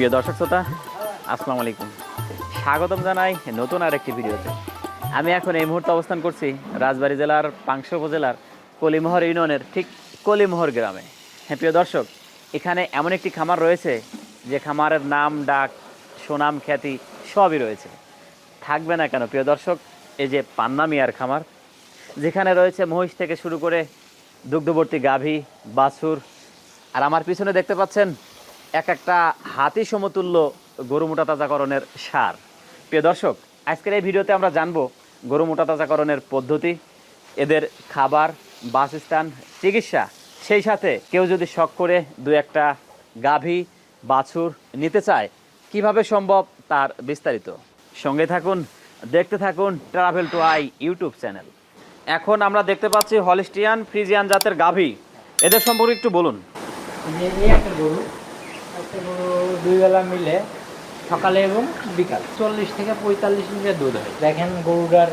প্রিয় দর্শক শ্রোতা, আসসালামু আলাইকুম। স্বাগতম জানাই নতুন আরেকটি ভিডিওতে। আমি এখন এই মুহূর্তে অবস্থান করছি রাজবাড়ী জেলার পাংশা উপজেলার কলিমোহর ইউনিয়নের ঠিক কলিমোহর গ্রামে। হ্যাঁ প্রিয় দর্শক, এখানে এমন একটি খামার রয়েছে যে খামারের নাম ডাক সুনাম খ্যাতি সবই রয়েছে। থাকবে না কেন প্রিয় দর্শক, এই যে পান্না মিয়ার খামার, যেখানে রয়েছে মহিষ থেকে শুরু করে দুগ্ধবর্তী গাভী, বাছুর, আর আমার পিছনে দেখতে পাচ্ছেন এক একটা হাতি সমতুল্য গরু মোটা তাজাকরণের সার। প্রিয় দর্শক, আজকের এই ভিডিওতে আমরা জানবো গরু মোটা তাজাকরণের পদ্ধতি, এদের খাবার, বাসস্থান, চিকিৎসা, সেই সাথে কেউ যদি শখ করে দু একটা গাভী বাছুর নিতে চায় কিভাবে সম্ভব তার বিস্তারিত। সঙ্গে থাকুন, দেখতে থাকুন travel to I YouTube channel. এখন আমরা দেখতে পাচ্ছি হলিস্টিয়ান ফ্রিজিয়ান জাতের গাভী, এদের সম্পর্কে একটু বলুন। একটা গরু দুই বেলা মিলে সকালে এবং বিকাল 40 থেকে 45 লিটার দুধ হয়। দেখেন গরুটার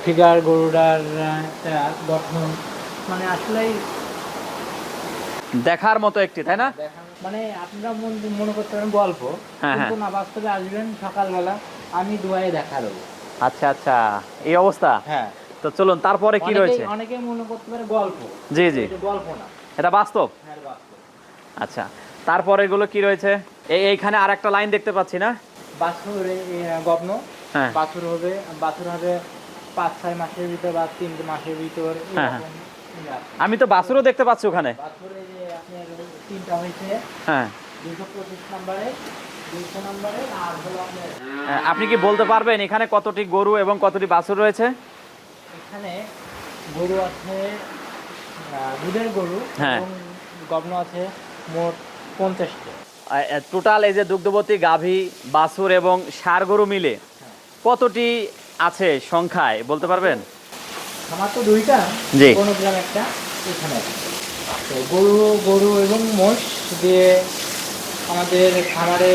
ফিগার, গরুটার গঠন মানে আসলেই দেখার মতো একটি, তাই না? মানে আপনারা মনে করতে পারেন গল্প, কিন্তু না, বাস্তবে আসবেন সকালবেলা, আমি দুয়ায় দেখা দেবো। আচ্ছা আচ্ছা, এই অবস্থা। হ্যাঁ, তো চলুন, তারপরে কি রয়েছে? অনেকে মনে করতে পারে গল্প। জি জি, এটা গল্প না, এটা বাস্তব। হ্যাঁ বাস্তব। আচ্ছা, তারপরে এগুলো কি রয়েছে? এইখানে আর একটা লাইন দেখতে পাচ্ছি না? বাছুর গব্ন, হ্যাঁ বাছুর হবে 5-6 মাসের ভিতর বা 3 মাসের ভিতর। হ্যাঁ হ্যাঁ, আমি তো বাছুরও দেখতে পাচ্ছি ওখানে। বাছুর এই যে আপনার 3টা হয়েছে, হ্যাঁ, 225 নম্বরে, 200 নম্বরে, আর হলো আপনার আপনি কি বলতে পারবেন এখানে কতটি গরু এবং কতটি বাছুর রয়েছে? এখানে গরু আছে, দুধের গরু হ্যাঁ। এবং গব্ন আছে মোট 50টা। টোটাল এই যে দুগ্ধবতী গাভী, বাছুর এবং ষাঁড় গরু মিলে কতটি আছে সংখ্যায় বলতে পারবেন? আমার তো দুইটা, জি। কোনো গ্রাম একটা, এখানে একটা। তো গরু এবং মোষ দিয়ে আমাদের খামারে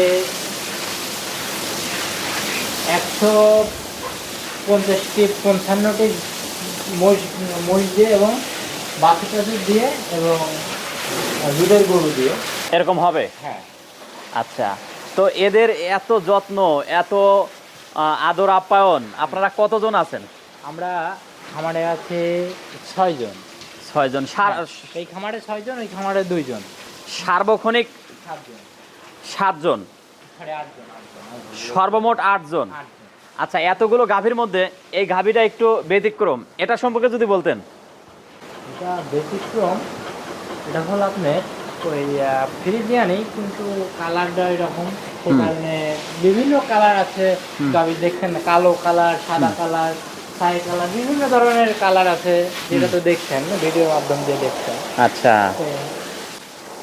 150-55টি মোষ দিয়ে এবং বাছুর টাছুর দিয়ে এবং দুধের গরু দিয়ে এরকম হবে? হ্যাঁ। আচ্ছা, তো এদের এত যত্ন, এত আদর আপ্যায়ন, আপনারা কতজন আছেন? আমরা খামারে আছে 6 জন। 6 জন। এই খামারে 6 জন, ওই খামারে 2 জন, সার্বক্ষণিক 7 জন, 7 জন, 8 জন, সর্বমোট 8 জন। 8 জন। আচ্ছা, এতগুলো গাভীর মধ্যে এই গাভীটা একটু ব্যতিক্রম, এটা সম্পর্কে যদি বলতেন। এটা ব্যতিক্রম, এটা হলো আপনার ওই ফ্রিজিয়ানই, কিন্তু কালারটা এরকম, সেই কারণে বিভিন্ন কালার আছে। গাভী দেখছেন না, কালো কালার, সাদা কালার, ছাই কালার, বিভিন্ন ধরনের কালার আছে, যেটা তো দেখছেন ভিডিওর মাধ্যম দিয়ে দেখছেন। আচ্ছা,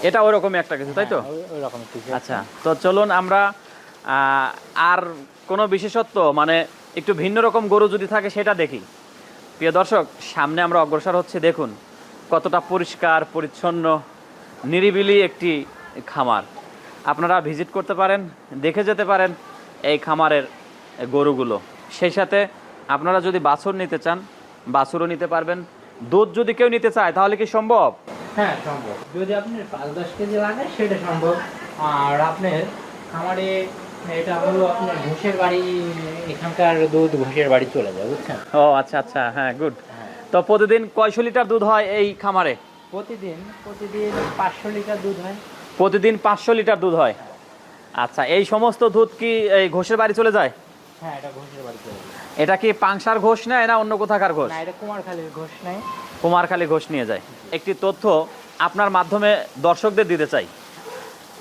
এটা ওরকমই একটা কিছু, তাই তো? ওই রকম কিছু। আচ্ছা, তো চলুন আমরা আর কোনো বিশেষত্ব, মানে একটু ভিন্ন রকম গরু যদি থাকে সেটা দেখি। প্রিয় দর্শক, সামনে আমরা অগ্রসর হচ্ছে, দেখুন কতটা পরিষ্কার পরিচ্ছন্ন নিরিবিলি একটি খামার। আপনারা ভিজিট করতে পারেন, দেখে যেতে পারেন এই খামারের গরুগুলো। সেই সাথে আপনারা যদি বাছুর নিতে চান, বাছুরও নিতে পারবেন। দুধ যদি কেউ নিতে চায় তাহলে কি সম্ভব? হ্যাঁ সম্ভব, যদি আপনার 5-10 কেজি লাগে সেটা সম্ভব। আর আপনার খামারে এটা হলো আপনার ঘোষের বাড়ি, এখানকার দুধ ঘোষের বাড়ি চলে যায়, বুঝছেন? ও আচ্ছা আচ্ছা, হ্যাঁ গুড। তো প্রতিদিন কয়শো লিটার দুধ হয় এই খামারে? প্রতিদিন 500 লিটার দুধ হয়। প্রতিদিন 500 লিটার দুধ হয়। আচ্ছা, এই সমস্ত দুধ কি এই ঘোষের বাড়ি চলে যায়? হ্যাঁ, এটা ঘোষের বাড়ি চলে যায়। এটা কি পাংশার ঘোষ নেয় না অন্য কোথাকার ঘোষ? না, এটা কুমারখালীর ঘোষ নেয়। কুমারখালী ঘোষ নিয়ে যায়। একটি তথ্য আপনার মাধ্যমে দর্শকদের দিতে চাই।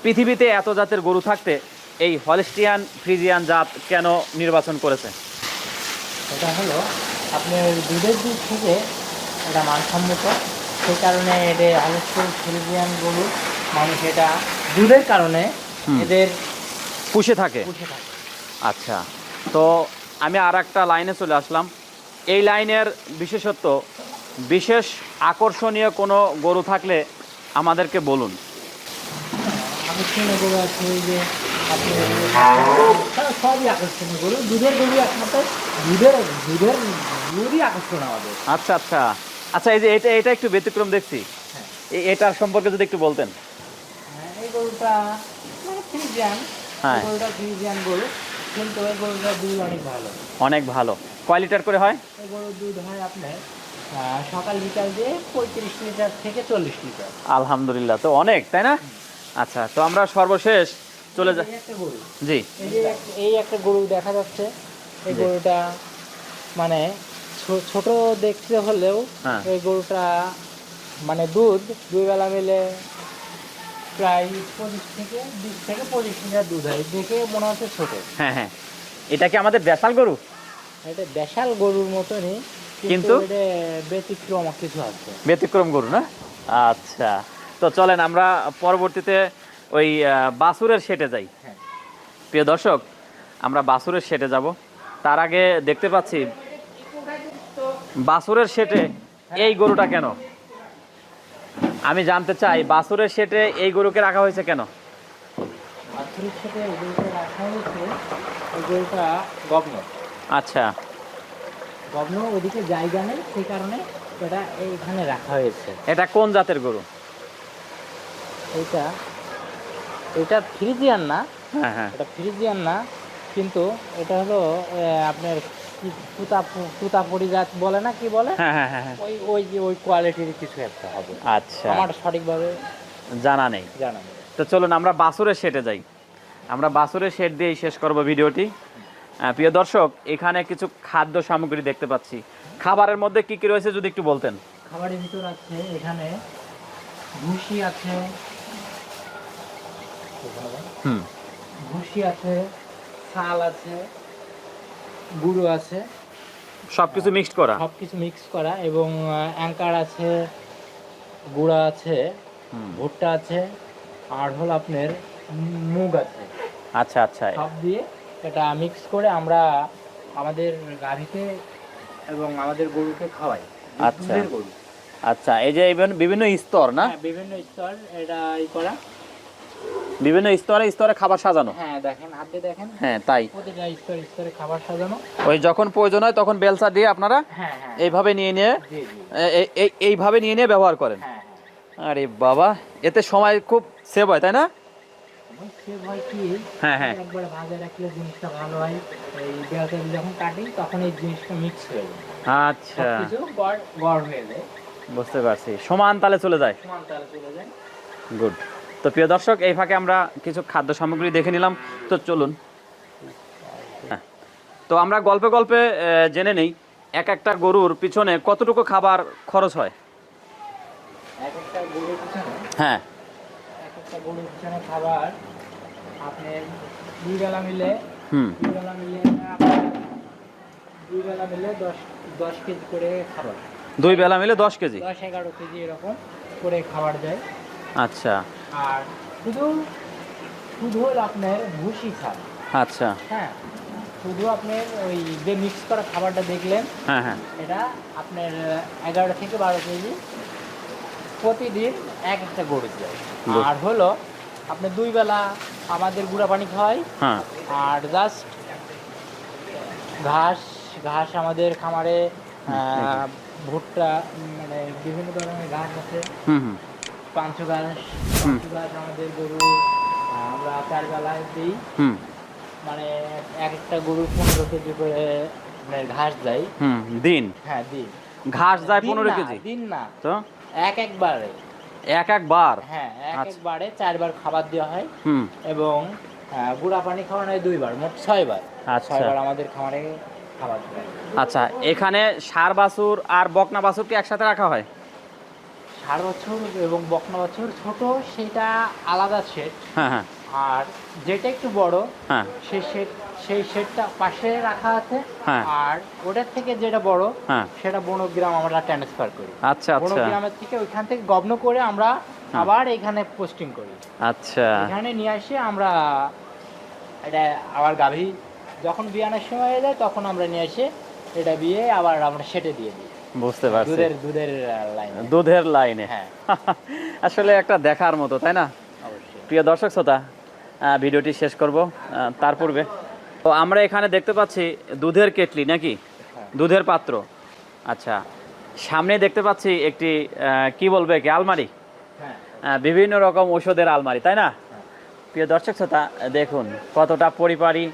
পৃথিবীতে এত জাতের গরু থাকতে এই হলিস্টিয়ান ফ্রিজিয়ান জাত কেন নির্বাচন করেছে? এটা হলো আপনার দুধের দিক থেকে এটা মানসম্মত, সেই কারণে এটা হলিস্টিয়ান ফ্রিজিয়ান গরু মানুষ এটা দুধের কারণে এদের পুষে থাকে। পুষে থাকে। আচ্ছা, তো আমি আর একটা লাইনে চলে আসলাম। এই লাইনের বিশেষত্ব, বিশেষ আকর্ষণীয় কোনো গরু থাকলে আমাদেরকে বলুন। আকর্ষণীয় গরু আছে এই যে আপনি সবই আকর্ষণীয় গরু, দুধের গরু একমাত্র, দুধের দুধের দুধই আকর্ষণ আমাদের। আচ্ছা আচ্ছা আচ্ছা, এই যে এটা এটা একটু ব্যতিক্রম দেখছি, হ্যাঁ। এটার সম্পর্কে যদি একটু বলতেন। হ্যাঁ, এই গরুটা মানে ফ্রিজিয়ান, হ্যাঁ। এই গরুটা ফ্রিজিয়ান গরু, কিন্তু এই গরুটার দুধ অনেক ভালো। অনেক ভালো। কয় লিটার করে হয়? এই গরুর দুধ হয় আপনার সকাল বিকাল দিয়ে 35 লিটার থেকে 40 লিটার। আলহামদুলিল্লাহ, তো অনেক, তাই না? আচ্ছা, তো আমরা সর্বশেষ চলে যাই। এই একটা গরু, জি। এই একটা গরু দেখা যাচ্ছে, এই জি। গরুটা মানে ছোট দেখতে হলেও হ্যাঁ। এই গরুটা মানে দুধ দুই বেলা মিলে প্রায় 20 থেকে 25 লিটার দুধ হয়, দেখে মনে হচ্ছে ছোট। হ্যাঁ হ্যাঁ, এটা কি আমাদের দেশাল গরু? এটা দেশাল গরুর মতনই, কিন্তু এটা ব্যতিক্রম কিছু আছে। ব্যতিক্রম গরু না? আচ্ছা, তো চলেন আমরা পরবর্তীতে ওই বাছুরের শেটে যাই। হ্যাঁ। প্রিয় দর্শক, আমরা বাছুরের শেটে যাব। তার আগে দেখতে পাচ্ছি বাছুরের শেটে এই গরুটা কেন? আমি জানতে চাই বাছুরের শেটে এই গরুকে রাখা হয়েছে কেন? বাছুরের সাথে এই গরুটা রাখা হয়েছে, এই গরুটা গব্ন, আচ্ছা গব্ন ওদিকে জায়গা নেই, সেই কারণে এটা এইখানে রাখা হয়েছে। এটা কোন জাতের গরু? এটা এটা ফ্রিজিয়ান না, হ্যাঁ হ্যাঁ এটা ফ্রিজিয়ান না, কিন্তু এটা হলো আপনার কি তুতাপুরি জাত বলে না, কি বলে, হ্যাঁ হ্যাঁ হ্যাঁ হ্যাঁ। ওই ওই যে ওই কোয়ালিটির কিছু একটা হবে, আচ্ছা, আমার সঠিকভাবে জানা নেই। জানা নেই। তো চলুন আমরা বাছুরের শেটে যাই। আমরা বাছুরের শেড দিয়েই শেষ করব ভিডিওটি। প্রিয় দর্শক, এখানে কিছু খাদ্য সামগ্রী দেখতে পাচ্ছি। খাবারের মধ্যে কি কি রয়েছে যদি একটু বলতেন। খাবারের ভিতর আছে এখানে ভুসি আছে, হুম। ভুসি আছে, ছাল আছে, গুঁড়ো আছে, সব কিছু মিক্সড করা। সব কিছু মিক্স করা, এবং অ্যাঙ্কার আছে, গুঁড়া আছে, হুম। ভুট্টা আছে, আর হলো আপনার মুগ আছে, আচ্ছা আচ্ছা সব দিয়ে এটা মিক্স করে আমরা আমাদের গাভীকে এবং আমাদের গরুকে খাওয়াই। আচ্ছা। দুধের গরু। আচ্ছা, এই যে বিভিন্ন স্তর না? হ্যাঁ, বিভিন্ন স্তর এটা করা, বিভিন্ন স্তরে স্তরে খাবার সাজানো। হ্যাঁ দেখেন, হাতে দেখেন, হ্যাঁ তাই। প্রতিটা স্তরে স্তরে খাবার সাজানো। ওই যখন প্রয়োজন হয় তখন বেলচা দিয়ে আপনারা হ্যাঁ হ্যাঁ, এইভাবে নিয়ে নিয়ে জি জি, এইভাবে নিয়ে নিয়ে ব্যবহার করেন। হ্যাঁ আরে বাবা, এতে সময় খুব সেভ হয়, তাই না? হ্যাঁ। সে হয় কি, হ্যাঁ হ্যাঁ। একবার ভাজা রাখলে জিনিসটা ভালো হয়, এই বেলটা যখন কাটি তখন এই জিনিসটা মিক্স হয়ে যায়, আচ্ছা, কিছু গড় হয়ে যায়, বুঝতে পারছি, সমান তালে চলে যায়। সমান তালে চলে যায়। গুড। তো প্রিয় দর্শক, এই ফাঁকে আমরা কিছু খাদ্য সামগ্রী দেখে নিলাম। তো চলুন, হ্যাঁ, তো আমরা গল্পে গল্পে জেনে নেই এক একটা গরুর পিছনে কতটুকু খাবার খরচ হয়। এক একটা গরুর পিছনে, হ্যাঁ। এক একটা গরুর পিছনে খাবার আপনি দুই বেলা মিলে, হুম। দুই বেলা মিলে আপনার, দুই বেলা মিলে 10 কেজি করে খাবার, 2 বেলা মিলে 10 কেজি। 10-11 কেজি এরকম করে খাবার দেয়। আচ্ছা আর শুধু শুধু হলো আপনার ভুসি ছাড়, আচ্ছা। হ্যাঁ, শুধু আপনার ওই যে মিক্স করা খাবারটা দেখলেন, হ্যাঁ হ্যাঁ। এটা আপনার 11 থেকে 12 কেজি প্রতিদিন এক একটা গরু দেয়। বাহ। আর হলো আপনার দুই বেলা আমাদের গুঁড়া পানি খাওয়াই, হ্যাঁ। আর জাস্ট ঘাস, ঘাস আমাদের খামারে ভুট্টা, মানে বিভিন্ন ধরনের ঘাস আছে, হুম হুম পাঁচশো ঘাস, হুম। পাঁচশো ঘাস আমাদের গরু আমরা 4 বেলায় দিই, হুম মানে এক একটা গরু 15 কেজি করে মানে ঘাস দেয়। হুম। দিন হ্যাঁ দিই, ঘাস যায় দিন 15 না, কেজি? দিন না, তো একবারে, একবার? হ্যাঁ আচ্ছা। একবারে 4 বার খাবার দেওয়া হয়, হুম। এবং গুঁড়া পানি খাওয়ানো হয় 2 বার, মোট 6 বার। আচ্ছা 6 বার আমাদের খামারে খাবার দেয়। আচ্ছা, এখানে ষাঁড় বাছুর আর বকনা বাছুরকে একসাথে রাখা হয়? 6 বছর এবং বকনা বছর ছোট সেটা আলাদা সেট, হ্যাঁ হ্যাঁ আর যেটা একটু বড় হ্যাঁ সেই সেটটা পাশে রাখা আছে, হ্যাঁ। আর ওটার থেকে যেটা বড় হ্যাঁ। সেটা বনগ্রাম আমরা ট্রান্সফার করি। আচ্ছা আচ্ছা বনগ্রামের থেকে ওইখান থেকে গবন করে আমরা আবার এখানে পোস্টিং করি। আচ্ছা এখানে নিয়ে আসে আমরা এটা আবার গাভী যখন বিয়ানোর সময় হয়ে যায় তখন আমরা নিয়ে এসে এটা বিয়ে আবার আমরা সেটে দিয়ে দিই, বুঝতে পারছি। দুধের লাইনে। দুধের লাইনে। হ্যাঁ আসলে একটা দেখার মতো, তাই না? অবশ্যই। প্রিয় দর্শক শ্রোতা, ভিডিওটি শেষ করব তার পূর্বে তো আমরা এখানে দেখতে পাচ্ছি দুধের কেটলি নাকি, দুধের পাত্র। আচ্ছা, সামনে দেখতে পাচ্ছি একটি কি বলবে কি আলমারি, বিভিন্ন রকম ঔষধের আলমারি, তাই না? প্রিয় দর্শক শ্রোতা দেখুন কতটা পরিপাটি,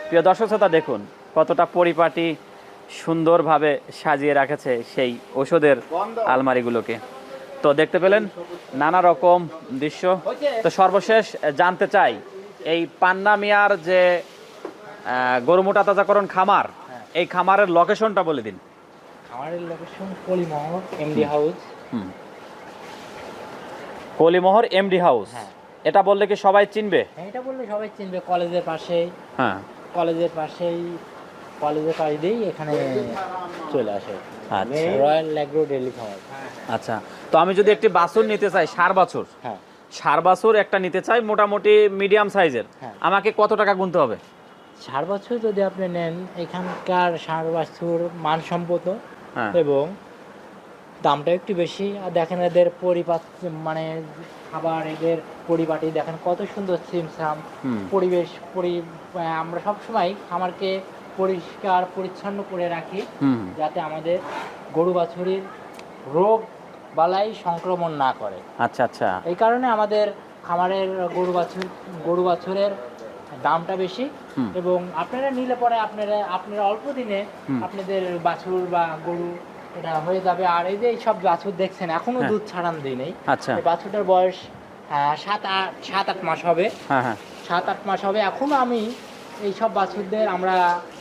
প্রিয় দর্শক শ্রোতা দেখুন কতটা পরিপাটি সুন্দরভাবে সাজিয়ে রাখেছে সেই ওষুধের আলমারিগুলোকে। তো দেখতে পেলেন নানা রকম দৃশ্য। তো সর্বশেষ জানতে চাই এই পান্না মিয়ার যে গরু মোটা তাজাকরণ খামার, এই খামারের লোকেশনটা বলে দিন। খামারের location Kalimohor MD house. Kalimohor MD house, হ্যাঁ। এটা বললে কি সবাই চিনবে? হ্যাঁ, এটা বললে সবাই চিনবে। কলেজের পাশেই, হ্যাঁ, কলেজের পাশেই, কলেজের পাশ দিয়েই এখানে চলে আসে। আচ্ছা। রয়্যাল অ্যাগ্রো ডেইরি খামার। আচ্ছা, তো আমি যদি একটি বাছুর নিতে চাই, ষাঁড় বাছুর, হ্যাঁ, ষাঁড় বাছুর একটা নিতে চাই মোটামুটি মিডিয়াম সাইজের, হ্যাঁ। আমাকে কত টাকা গুনতে হবে? ষাঁড় বাছুর যদি আপনি নেন, এখানকার ষাঁড় বাছুর মানসম্মত হ্যাঁ, এবং দামটা একটু বেশি। আর দেখেন এদের পরিপাত, মানে খাবার, এদের পরিপাটি দেখেন কত সুন্দর ছিমছাম হুম, পরিবেশ। আমরা সবসময় খামারকে পরিষ্কার পরিচ্ছন্ন করে রাখি, হুম, যাতে আমাদের গরু বাছুরের রোগ বালাই সংক্রমণ না করে। আচ্ছা আচ্ছা, এই কারণে আমাদের খামারের গরু বাছুরের দামটা বেশি। হুম। এবং আপনারা নিলে পরে আপনারা অল্প দিনে হুম। আপনাদের বাছুর বা গরু এটা হয়ে যাবে। আর এই যে সব বাছুর দেখছেন এখনো হ্যাঁ। দুধ ছাড়ান দিই নেই। আচ্ছা, এই বাছুরটার বয়স 7-8 মাস হবে। হ্যাঁ হ্যাঁ, 7-8 মাস হবে এখনো। আমি এই সব বাছুরদের আমরা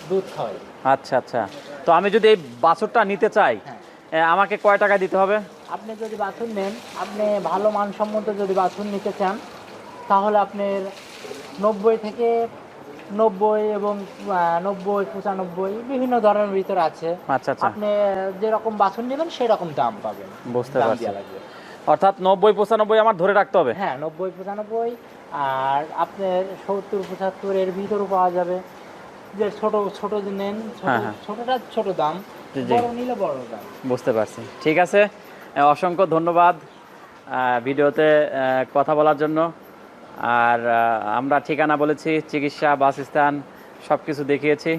দুধ খাওয়াই। আচ্ছা আচ্ছা। তো আমি যদি এই বাছুরটা নিতে চাই, হ্যাঁ। আমাকে কয় টাকা দিতে হবে? আপনি যদি বাছুর নেন, আপনি ভালো মানসম্মত যদি বাছুর নিতে চান, তাহলে আপনার 90 থেকে 90 এবং 90-95 বিভিন্ন ধরনের ভিতর আছে। আচ্ছা আচ্ছা, আপনি যেরকম বাছুর নেবেন সেরকম দাম পাবেন। বুঝতে দাম পারছি। দেয়া লাগবে। অর্থাৎ 90-95 আমার ধরে রাখতে হবে। হ্যাঁ, 90-95। আর আপনার 70-75 এর ভিতরও পাওয়া যাবে। যে ছোট যে নেন, হ্যাঁ, হ্যাঁ। ছোটটা ছোট দাম, জি, জি। বড় নিলে বড় দাম। বুঝতে পারছি, ঠিক আছে। অসংখ্য ধন্যবাদ ভিডিওতে কথা বলার জন্য। আর আমরা ঠিকানা বলেছি, চিকিৎসা, বাসস্থান সব কিছু দেখিয়েছি।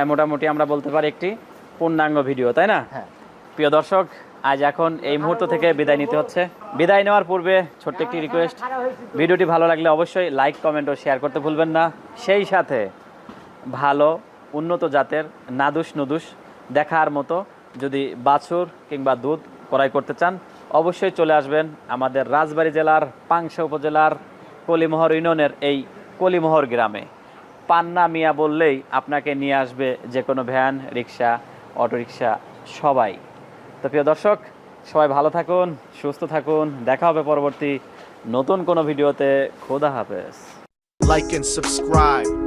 মোটামুটি আমরা বলতে পারি একটি পূর্ণাঙ্গ ভিডিও, তাই না? হ্যাঁ। প্রিয় দর্শক, আজ এখন এই মুহূর্ত থেকে বিদায় নিতে হচ্ছে। বিদায় নেওয়ার পূর্বে ছোট্ট একটি রিকোয়েস্ট, ভিডিওটি ভালো লাগলে অবশ্যই লাইক, কমেন্ট ও শেয়ার করতে ভুলবেন না। সেই সাথে ভালো উন্নত জাতের নাদুস নুদুস দেখার মতো যদি বাছুর কিংবা দুধ ক্রয় করতে চান, অবশ্যই চলে আসবেন আমাদের রাজবাড়ী জেলার পাংশা উপজেলার কলিমহর ইউনিয়নের এই কলিমহর গ্রামে। পান্না মিয়া বললেই আপনাকে নিয়ে আসবে যে কোনো ভ্যান, রিক্সা, অটোরিক্সা সবাই। তো প্রিয় দর্শক, সবাই ভালো থাকুন, সুস্থ থাকুন, দেখা হবে পরবর্তী নতুন কোনো ভিডিওতে। খোদা হাফেজ। Like and subscribe.